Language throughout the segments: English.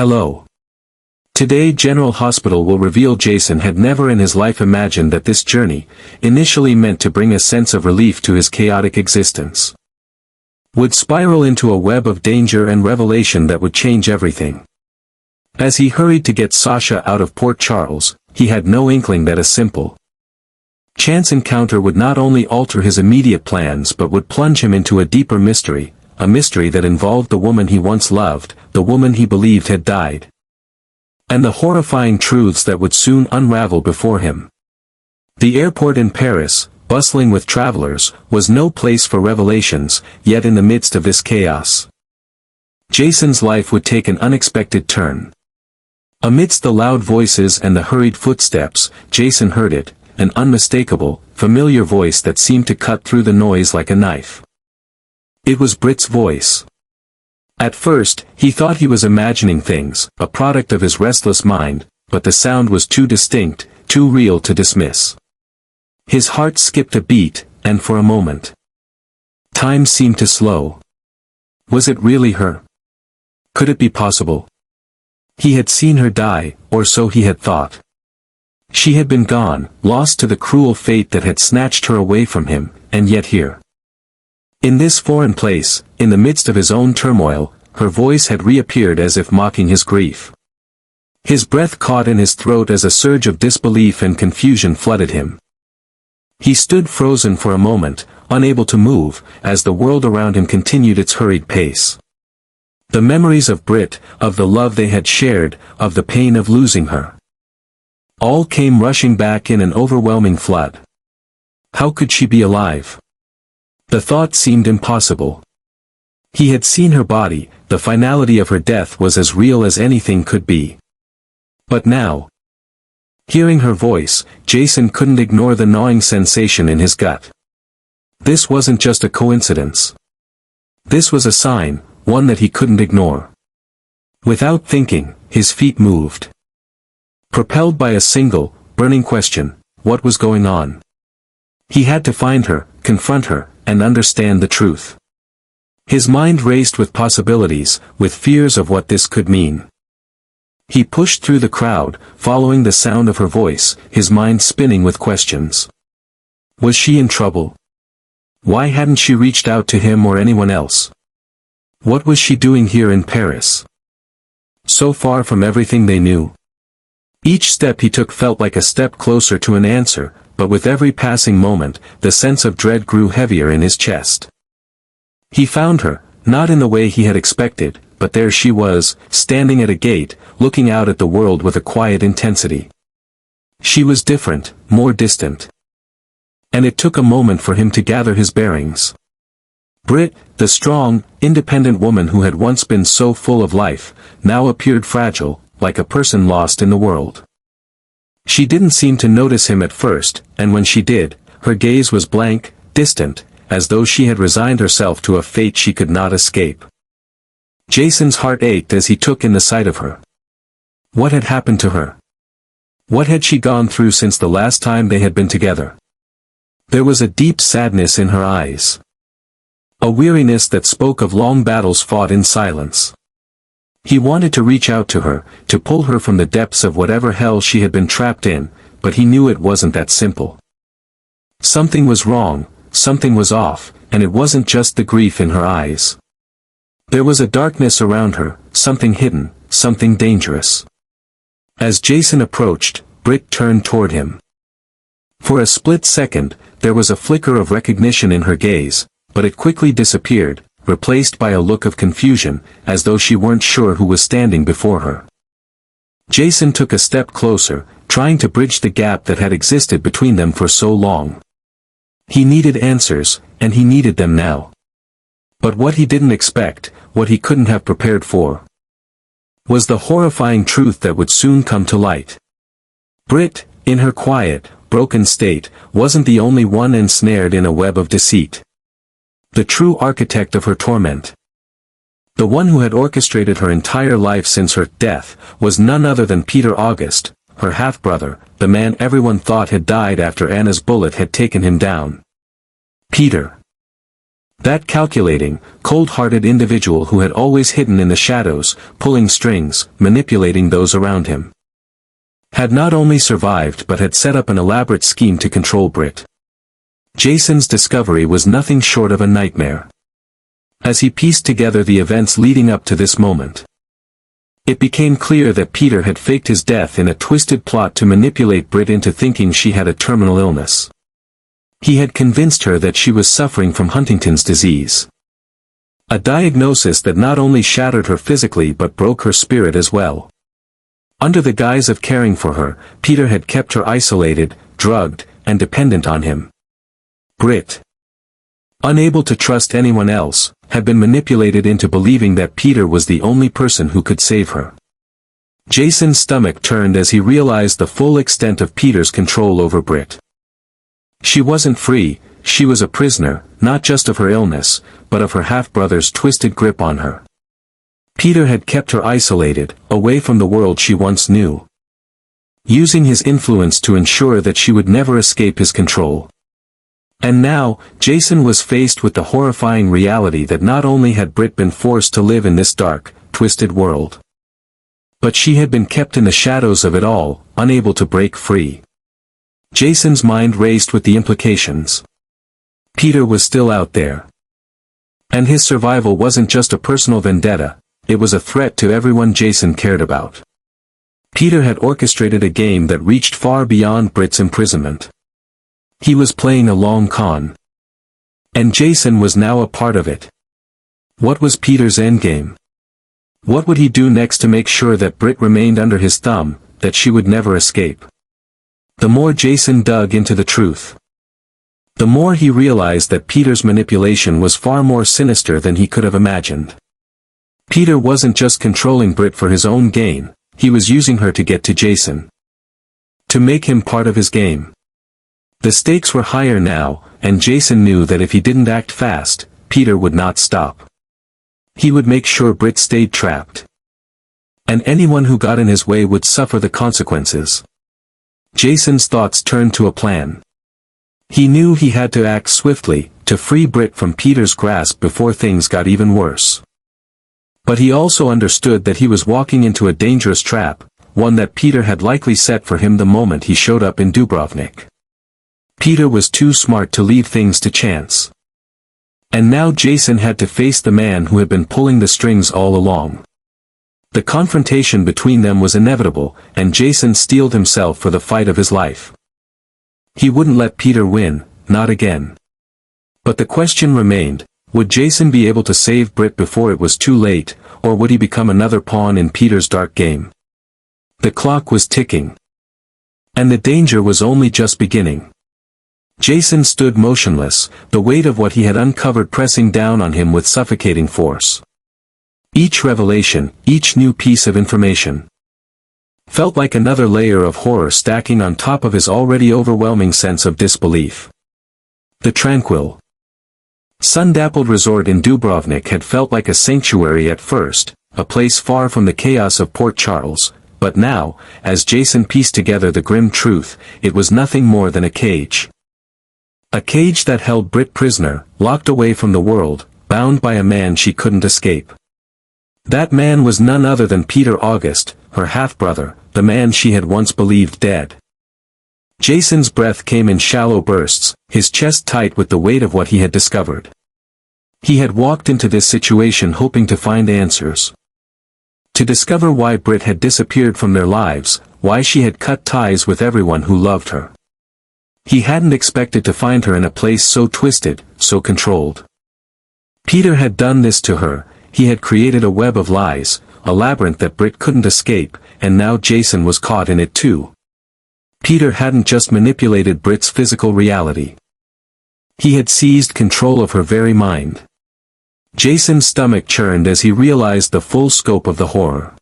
Hello. Today General Hospital will reveal Jason had never in his life imagined that this journey, initially meant to bring a sense of relief to his chaotic existence, would spiral into a web of danger and revelation that would change everything. As he hurried to get Sasha out of Port Charles, he had no inkling that a simple chance encounter would not only alter his immediate plans but would plunge him into a deeper mystery, a mystery that involved the woman he once loved, the woman he believed had died, and the horrifying truths that would soon unravel before him. The airport in Paris, bustling with travelers, was no place for revelations, yet in the midst of this chaos, Jason's life would take an unexpected turn. Amidst the loud voices and the hurried footsteps, Jason heard it, an unmistakable, familiar voice that seemed to cut through the noise like a knife. It was Britt's voice. At first, he thought he was imagining things, a product of his restless mind, but the sound was too distinct, too real to dismiss. His heart skipped a beat, and for a moment, time seemed to slow. Was it really her? Could it be possible? He had seen her die, or so he had thought. She had been gone, lost to the cruel fate that had snatched her away from him, and yet here, in this foreign place, in the midst of his own turmoil, her voice had reappeared as if mocking his grief. His breath caught in his throat as a surge of disbelief and confusion flooded him. He stood frozen for a moment, unable to move, as the world around him continued its hurried pace. The memories of Britt, of the love they had shared, of the pain of losing her, all came rushing back in an overwhelming flood. How could she be alive? The thought seemed impossible. He had seen her body, the finality of her death was as real as anything could be. But now, hearing her voice, Jason couldn't ignore the gnawing sensation in his gut. This wasn't just a coincidence. This was a sign, one that he couldn't ignore. Without thinking, his feet moved. Propelled by a single, burning question, what was going on? He had to find her, confront her, and understand the truth. His mind raced with possibilities, with fears of what this could mean. He pushed through the crowd, following the sound of her voice, his mind spinning with questions. Was she in trouble? Why hadn't she reached out to him or anyone else? What was she doing here in Paris? So far from everything they knew. Each step he took felt like a step closer to an answer, but with every passing moment, the sense of dread grew heavier in his chest. He found her, not in the way he had expected, but there she was, standing at a gate, looking out at the world with a quiet intensity. She was different, more distant. And it took a moment for him to gather his bearings. Britt, the strong, independent woman who had once been so full of life, now appeared fragile, like a person lost in the world. She didn't seem to notice him at first, and when she did, her gaze was blank, distant, as though she had resigned herself to a fate she could not escape. Jason's heart ached as he took in the sight of her. What had happened to her? What had she gone through since the last time they had been together? There was a deep sadness in her eyes. A weariness that spoke of long battles fought in silence. He wanted to reach out to her, to pull her from the depths of whatever hell she had been trapped in, but he knew it wasn't that simple. Something was wrong, something was off, and it wasn't just the grief in her eyes. There was a darkness around her, something hidden, something dangerous. As Jason approached, Britt turned toward him. For a split second, there was a flicker of recognition in her gaze, but it quickly disappeared, replaced by a look of confusion, as though she weren't sure who was standing before her. Jason took a step closer, trying to bridge the gap that had existed between them for so long. He needed answers, and he needed them now. But what he didn't expect, what he couldn't have prepared for, was the horrifying truth that would soon come to light. Britt, in her quiet, broken state, wasn't the only one ensnared in a web of deceit. The true architect of her torment, the one who had orchestrated her entire life since her death, was none other than Peter August, her half-brother, the man everyone thought had died after Anna's bullet had taken him down. Peter. That calculating, cold-hearted individual who had always hidden in the shadows, pulling strings, manipulating those around him, had not only survived but had set up an elaborate scheme to control Britt. Jason's discovery was nothing short of a nightmare. As he pieced together the events leading up to this moment, it became clear that Peter had faked his death in a twisted plot to manipulate Britt into thinking she had a terminal illness. He had convinced her that she was suffering from Huntington's disease. A diagnosis that not only shattered her physically but broke her spirit as well. Under the guise of caring for her, Peter had kept her isolated, drugged, and dependent on him. Britt, unable to trust anyone else, had been manipulated into believing that Peter was the only person who could save her. Jason's stomach turned as he realized the full extent of Peter's control over Britt. She wasn't free, she was a prisoner, not just of her illness, but of her half-brother's twisted grip on her. Peter had kept her isolated, away from the world she once knew, using his influence to ensure that she would never escape his control. And now, Jason was faced with the horrifying reality that not only had Britt been forced to live in this dark, twisted world, but she had been kept in the shadows of it all, unable to break free. Jason's mind raced with the implications. Peter was still out there. And his survival wasn't just a personal vendetta, it was a threat to everyone Jason cared about. Peter had orchestrated a game that reached far beyond Britt's imprisonment. He was playing a long con. And Jason was now a part of it. What was Peter's endgame? What would he do next to make sure that Britt remained under his thumb, that she would never escape? The more Jason dug into the truth, the more he realized that Peter's manipulation was far more sinister than he could have imagined. Peter wasn't just controlling Britt for his own gain, he was using her to get to Jason. To make him part of his game. The stakes were higher now, and Jason knew that if he didn't act fast, Peter would not stop. He would make sure Britt stayed trapped. And anyone who got in his way would suffer the consequences. Jason's thoughts turned to a plan. He knew he had to act swiftly, to free Britt from Peter's grasp before things got even worse. But he also understood that he was walking into a dangerous trap, one that Peter had likely set for him the moment he showed up in Dubrovnik. Peter was too smart to leave things to chance. And now Jason had to face the man who had been pulling the strings all along. The confrontation between them was inevitable, and Jason steeled himself for the fight of his life. He wouldn't let Peter win, not again. But the question remained, would Jason be able to save Britt before it was too late, or would he become another pawn in Peter's dark game? The clock was ticking. And the danger was only just beginning. Jason stood motionless, the weight of what he had uncovered pressing down on him with suffocating force. Each revelation, each new piece of information, felt like another layer of horror stacking on top of his already overwhelming sense of disbelief. The tranquil, sun-dappled resort in Dubrovnik had felt like a sanctuary at first, a place far from the chaos of Port Charles, but now, as Jason pieced together the grim truth, it was nothing more than a cage. A cage that held Britt prisoner, locked away from the world, bound by a man she couldn't escape. That man was none other than Peter August, her half-brother, the man she had once believed dead. Jason's breath came in shallow bursts, his chest tight with the weight of what he had discovered. He had walked into this situation hoping to find answers. To discover why Britt had disappeared from their lives, why she had cut ties with everyone who loved her. He hadn't expected to find her in a place so twisted, so controlled. Peter had done this to her, he had created a web of lies, a labyrinth that Britt couldn't escape, and now Jason was caught in it too. Peter hadn't just manipulated Britt's physical reality. He had seized control of her very mind. Jason's stomach churned as he realized the full scope of the horror.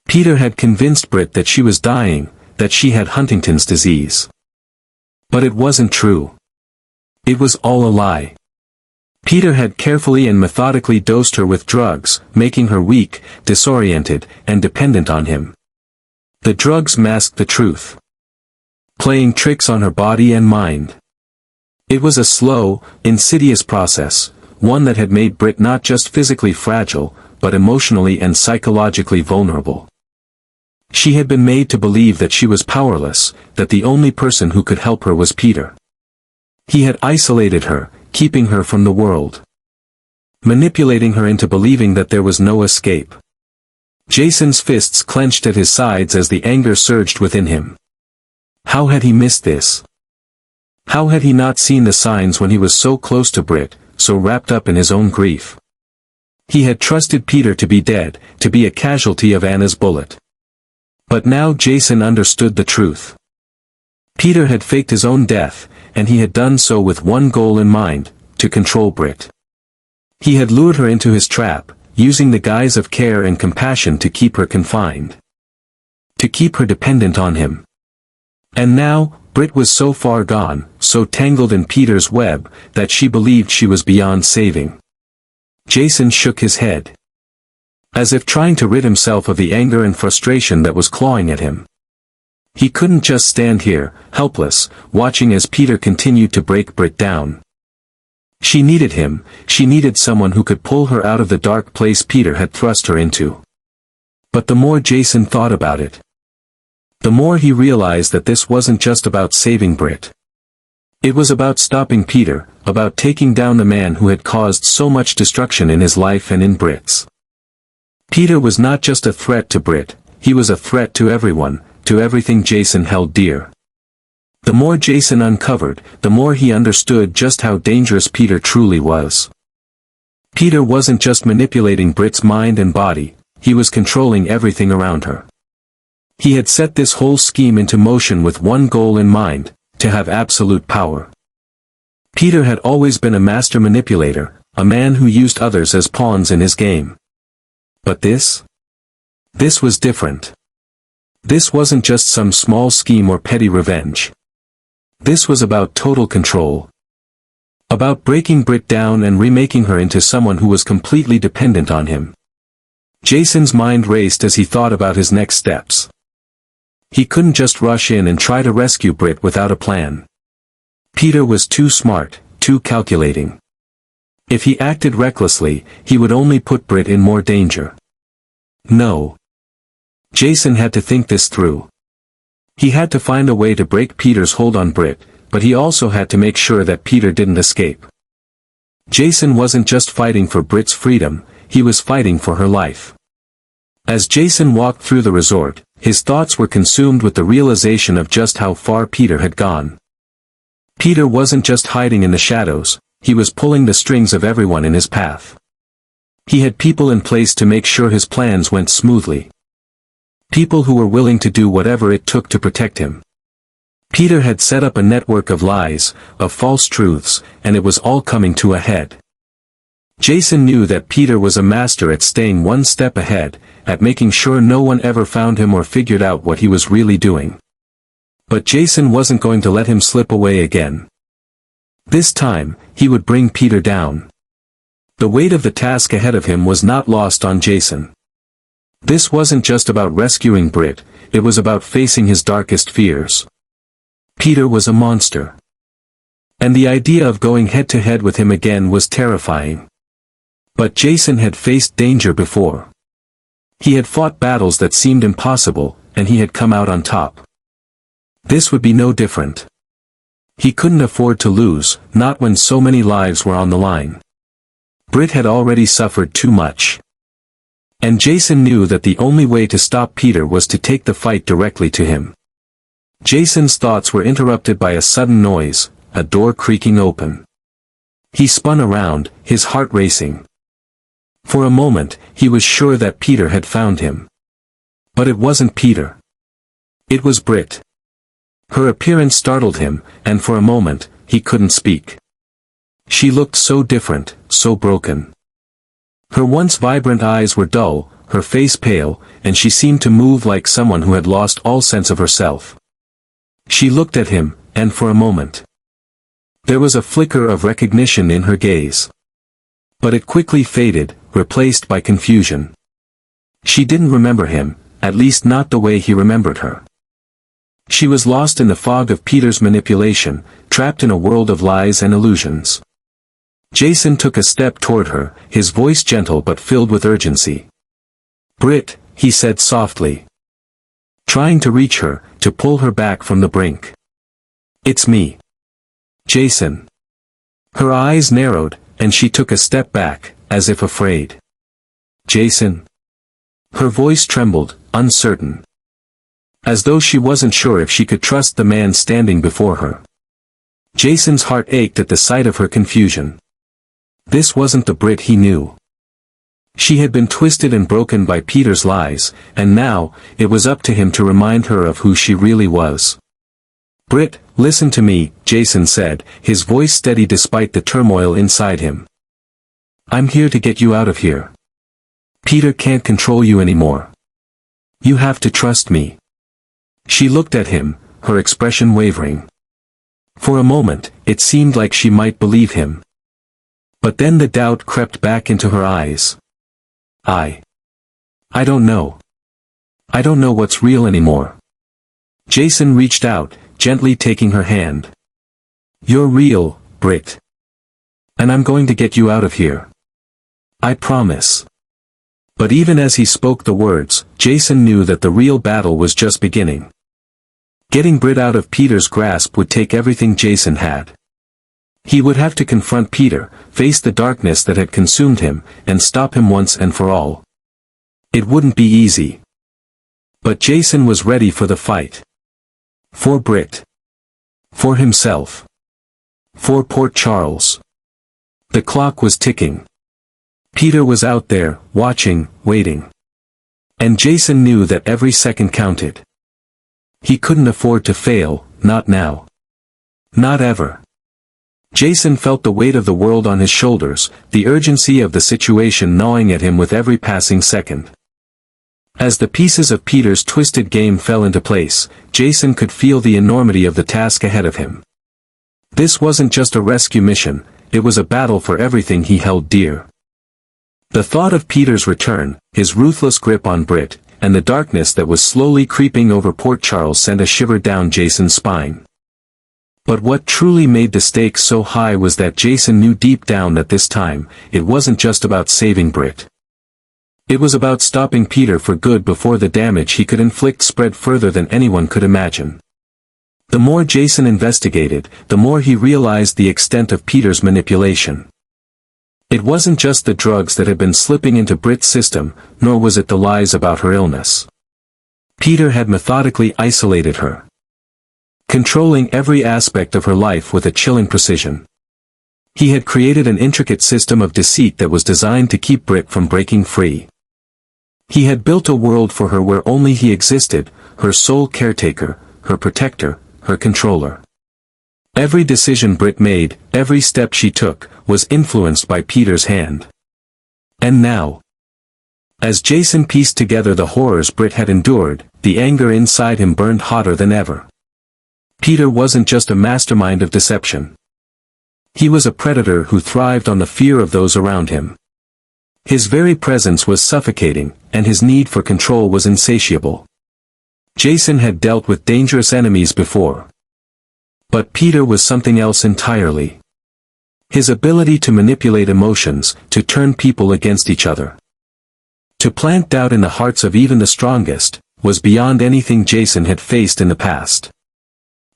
Peter had convinced Britt that she was dying, that she had Huntington's disease. But it wasn't true. It was all a lie. Peter had carefully and methodically dosed her with drugs, making her weak, disoriented, and dependent on him. The drugs masked the truth, playing tricks on her body and mind. It was a slow, insidious process, one that had made Britt not just physically fragile, but emotionally and psychologically vulnerable. She had been made to believe that she was powerless, that the only person who could help her was Peter. He had isolated her, keeping her from the world, manipulating her into believing that there was no escape. Jason's fists clenched at his sides as the anger surged within him. How had he missed this? How had he not seen the signs when he was so close to Britt, so wrapped up in his own grief? He had trusted Peter to be dead, to be a casualty of Anna's bullet. But now Jason understood the truth. Peter had faked his own death, and he had done so with one goal in mind, to control Britt. He had lured her into his trap, using the guise of care and compassion to keep her confined, to keep her dependent on him. And now, Britt was so far gone, so tangled in Peter's web, that she believed she was beyond saving. Jason shook his head, as if trying to rid himself of the anger and frustration that was clawing at him. He couldn't just stand here, helpless, watching as Peter continued to break Britt down. She needed him, she needed someone who could pull her out of the dark place Peter had thrust her into. But the more Jason thought about it, the more he realized that this wasn't just about saving Britt. It was about stopping Peter, about taking down the man who had caused so much destruction in his life and in Britt's. Peter was not just a threat to Britt, he was a threat to everyone, to everything Jason held dear. The more Jason uncovered, the more he understood just how dangerous Peter truly was. Peter wasn't just manipulating Britt's mind and body, he was controlling everything around her. He had set this whole scheme into motion with one goal in mind, to have absolute power. Peter had always been a master manipulator, a man who used others as pawns in his game. But this was different. This wasn't just some small scheme or petty revenge. This was about total control. About breaking Britt down and remaking her into someone who was completely dependent on him. Jason's mind raced as he thought about his next steps. He couldn't just rush in and try to rescue Britt without a plan. Peter was too smart, too calculating. If he acted recklessly, he would only put Britt in more danger. No. Jason had to think this through. He had to find a way to break Peter's hold on Britt, but he also had to make sure that Peter didn't escape. Jason wasn't just fighting for Britt's freedom, he was fighting for her life. As Jason walked through the resort, his thoughts were consumed with the realization of just how far Peter had gone. Peter wasn't just hiding in the shadows, he was pulling the strings of everyone in his path. He had people in place to make sure his plans went smoothly. People who were willing to do whatever it took to protect him. Peter had set up a network of lies, of false truths, and it was all coming to a head. Jason knew that Peter was a master at staying one step ahead, at making sure no one ever found him or figured out what he was really doing. But Jason wasn't going to let him slip away again. This time, he would bring Peter down. The weight of the task ahead of him was not lost on Jason. This wasn't just about rescuing Britt, it was about facing his darkest fears. Peter was a monster. And the idea of going head-to-head with him again was terrifying. But Jason had faced danger before. He had fought battles that seemed impossible, and he had come out on top. This would be no different. He couldn't afford to lose, not when so many lives were on the line. Britt had already suffered too much. And Jason knew that the only way to stop Peter was to take the fight directly to him. Jason's thoughts were interrupted by a sudden noise, a door creaking open. He spun around, his heart racing. For a moment, he was sure that Peter had found him. But it wasn't Peter. It was Britt. Her appearance startled him, and for a moment, he couldn't speak. She looked so different, so broken. Her once vibrant eyes were dull, her face pale, and she seemed to move like someone who had lost all sense of herself. She looked at him, and for a moment, there was a flicker of recognition in her gaze. But it quickly faded, replaced by confusion. She didn't remember him, at least not the way he remembered her. She was lost in the fog of Peter's manipulation, trapped in a world of lies and illusions. Jason took a step toward her, his voice gentle but filled with urgency. "Britt," he said softly, trying to reach her, to pull her back from the brink. "It's me. Jason." Her eyes narrowed, and she took a step back, as if afraid. "Jason?" Her voice trembled, uncertain. As though she wasn't sure if she could trust the man standing before her. Jason's heart ached at the sight of her confusion. This wasn't the Britt he knew. She had been twisted and broken by Peter's lies, and now, it was up to him to remind her of who she really was. "Britt, listen to me," Jason said, his voice steady despite the turmoil inside him. "I'm here to get you out of here. Peter can't control you anymore. You have to trust me." She looked at him, her expression wavering. For a moment, it seemed like she might believe him. But then the doubt crept back into her eyes. I don't know. I don't know what's real anymore." Jason reached out, gently taking her hand. "You're real, Britt. And I'm going to get you out of here. I promise." But even as he spoke the words, Jason knew that the real battle was just beginning. Getting Britt out of Peter's grasp would take everything Jason had. He would have to confront Peter, face the darkness that had consumed him, and stop him once and for all. It wouldn't be easy. But Jason was ready for the fight. For Britt. For himself. For Port Charles. The clock was ticking. Peter was out there, watching, waiting. And Jason knew that every second counted. He couldn't afford to fail, not now. Not ever. Jason felt the weight of the world on his shoulders, the urgency of the situation gnawing at him with every passing second. As the pieces of Peter's twisted game fell into place, Jason could feel the enormity of the task ahead of him. This wasn't just a rescue mission, it was a battle for everything he held dear. The thought of Peter's return, his ruthless grip on Britt, and the darkness that was slowly creeping over Port Charles sent a shiver down Jason's spine. But what truly made the stakes so high was that Jason knew deep down that this time, it wasn't just about saving Britt. It was about stopping Peter for good before the damage he could inflict spread further than anyone could imagine. The more Jason investigated, the more he realized the extent of Peter's manipulation. It wasn't just the drugs that had been slipping into Britt's system, nor was it the lies about her illness. Peter had methodically isolated her, controlling every aspect of her life with a chilling precision. He had created an intricate system of deceit that was designed to keep Britt from breaking free. He had built a world for her where only he existed, her sole caretaker, her protector, her controller. Every decision Britt made, every step she took, was influenced by Peter's hand. And now, as Jason pieced together the horrors Britt had endured, the anger inside him burned hotter than ever. Peter wasn't just a mastermind of deception. He was a predator who thrived on the fear of those around him. His very presence was suffocating, and his need for control was insatiable. Jason had dealt with dangerous enemies before. But Peter was something else entirely. His ability to manipulate emotions, to turn people against each other, to plant doubt in the hearts of even the strongest, was beyond anything Jason had faced in the past.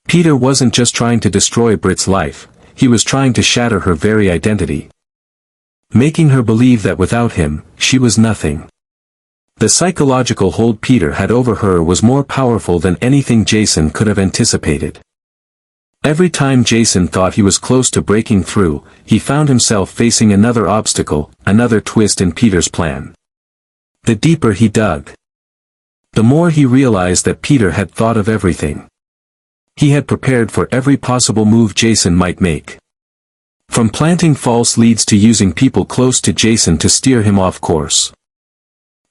Peter wasn't just trying to destroy Britt's life, he was trying to shatter her very identity. Making her believe that without him, she was nothing. The psychological hold Peter had over her was more powerful than anything Jason could have anticipated. Every time Jason thought he was close to breaking through, he found himself facing another obstacle, another twist in Peter's plan. The deeper he dug, the more he realized that Peter had thought of everything. He had prepared for every possible move Jason might make. From planting false leads to using people close to Jason to steer him off course.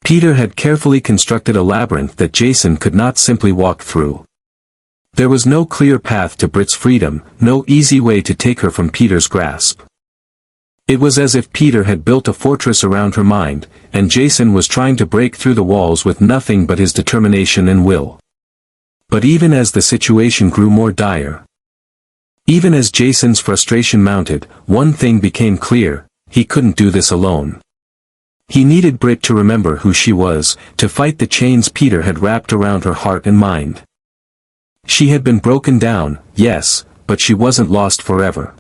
Peter had carefully constructed a labyrinth that Jason could not simply walk through. There was no clear path to Britt's freedom, no easy way to take her from Peter's grasp. It was as if Peter had built a fortress around her mind, and Jason was trying to break through the walls with nothing but his determination and will. But even as the situation grew more dire, Even as Jason's frustration mounted, one thing became clear: he couldn't do this alone. He needed Britt to remember who she was, to fight the chains Peter had wrapped around her heart and mind. She had been broken down, yes, but she wasn't lost forever.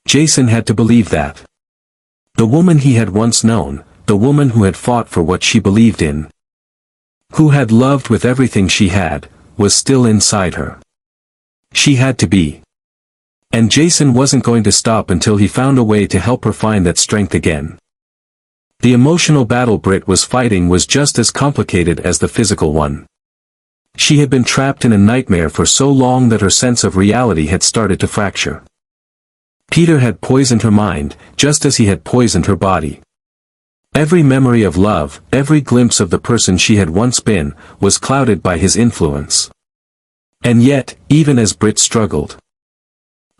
Jason had to believe that. The woman he had once known, the woman who had fought for what she believed in, who had loved with everything she had, was still inside her. She had to be. And Jason wasn't going to stop until he found a way to help her find that strength again. The emotional battle Britt was fighting was just as complicated as the physical one. She had been trapped in a nightmare for so long that her sense of reality had started to fracture. Peter had poisoned her mind, just as he had poisoned her body. Every memory of love, every glimpse of the person she had once been, was clouded by his influence. And yet, even as Britt struggled,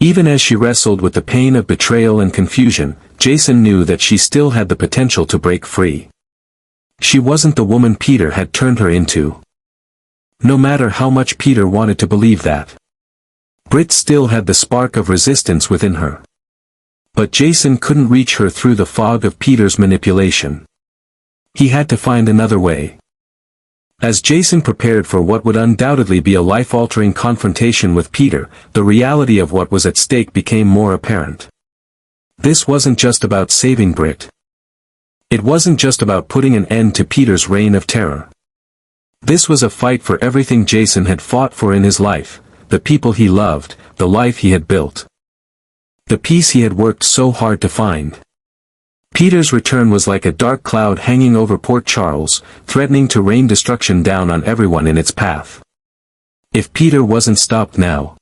even as she wrestled with the pain of betrayal and confusion, Jason knew that she still had the potential to break free. She wasn't the woman Peter had turned her into. No matter how much Peter wanted to believe that, Britt still had the spark of resistance within her. But Jason couldn't reach her through the fog of Peter's manipulation. He had to find another way. As Jason prepared for what would undoubtedly be a life-altering confrontation with Peter, the reality of what was at stake became more apparent. This wasn't just about saving Britt. It wasn't just about putting an end to Peter's reign of terror. This was a fight for everything Jason had fought for in his life, the people he loved, the life he had built, the peace he had worked so hard to find. Peter's return was like a dark cloud hanging over Port Charles, threatening to rain destruction down on everyone in its path. If Peter wasn't stopped now,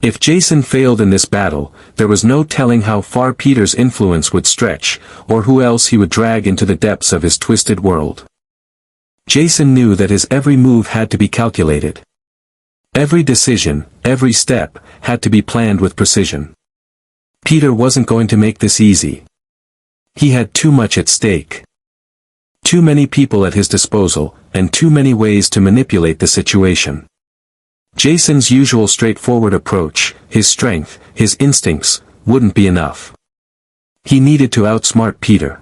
if Jason failed in this battle, there was no telling how far Peter's influence would stretch, or who else he would drag into the depths of his twisted world. Jason knew that his every move had to be calculated. Every decision, every step, had to be planned with precision. Peter wasn't going to make this easy. He had too much at stake. Too many people at his disposal, and too many ways to manipulate the situation. Jason's usual straightforward approach, his strength, his instincts, wouldn't be enough. He needed to outsmart Peter.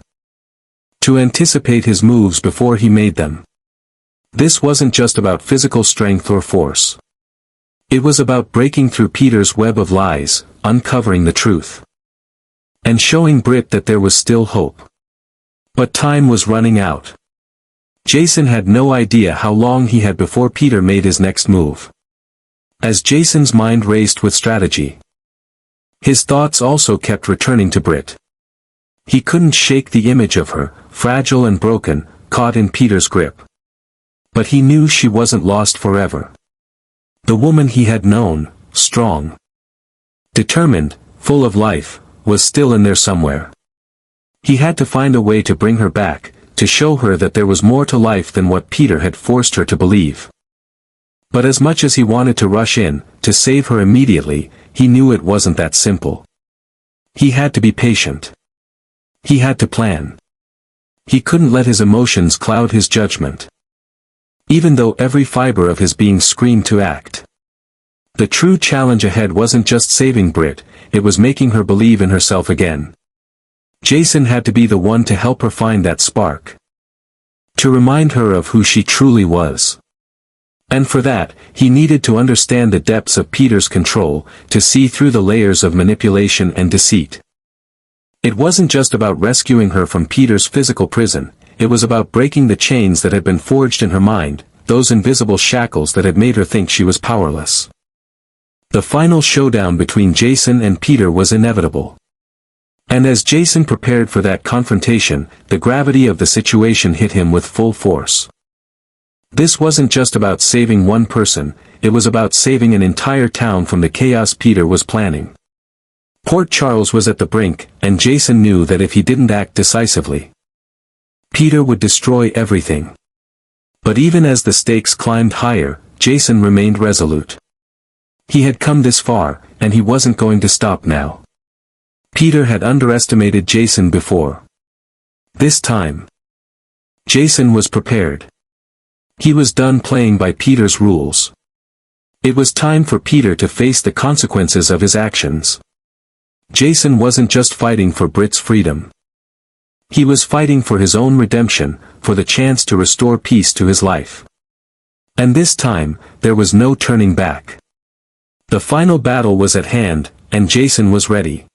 To anticipate his moves before he made them. This wasn't just about physical strength or force. It was about breaking through Peter's web of lies, uncovering the truth, and showing Britt that there was still hope. But time was running out. Jason had no idea how long he had before Peter made his next move. As Jason's mind raced with strategy, his thoughts also kept returning to Britt. He couldn't shake the image of her, fragile and broken, caught in Peter's grip. But he knew she wasn't lost forever. The woman he had known, strong, determined, full of life, was still in there somewhere. He had to find a way to bring her back, to show her that there was more to life than what Peter had forced her to believe. But as much as he wanted to rush in, to save her immediately, he knew it wasn't that simple. He had to be patient. He had to plan. He couldn't let his emotions cloud his judgment. Even though every fiber of his being screamed to act. The true challenge ahead wasn't just saving Britt, it was making her believe in herself again. Jason had to be the one to help her find that spark. To remind her of who she truly was. And for that, he needed to understand the depths of Peter's control, to see through the layers of manipulation and deceit. It wasn't just about rescuing her from Peter's physical prison, it was about breaking the chains that had been forged in her mind, those invisible shackles that had made her think she was powerless. The final showdown between Jason and Peter was inevitable. And as Jason prepared for that confrontation, the gravity of the situation hit him with full force. This wasn't just about saving one person, it was about saving an entire town from the chaos Peter was planning. Port Charles was at the brink, and Jason knew that if he didn't act decisively, Peter would destroy everything. But even as the stakes climbed higher, Jason remained resolute. He had come this far, and he wasn't going to stop now. Peter had underestimated Jason before. This time, Jason was prepared. He was done playing by Peter's rules. It was time for Peter to face the consequences of his actions. Jason wasn't just fighting for Britt's freedom. He was fighting for his own redemption, for the chance to restore peace to his life. And this time, there was no turning back. The final battle was at hand, and Jason was ready.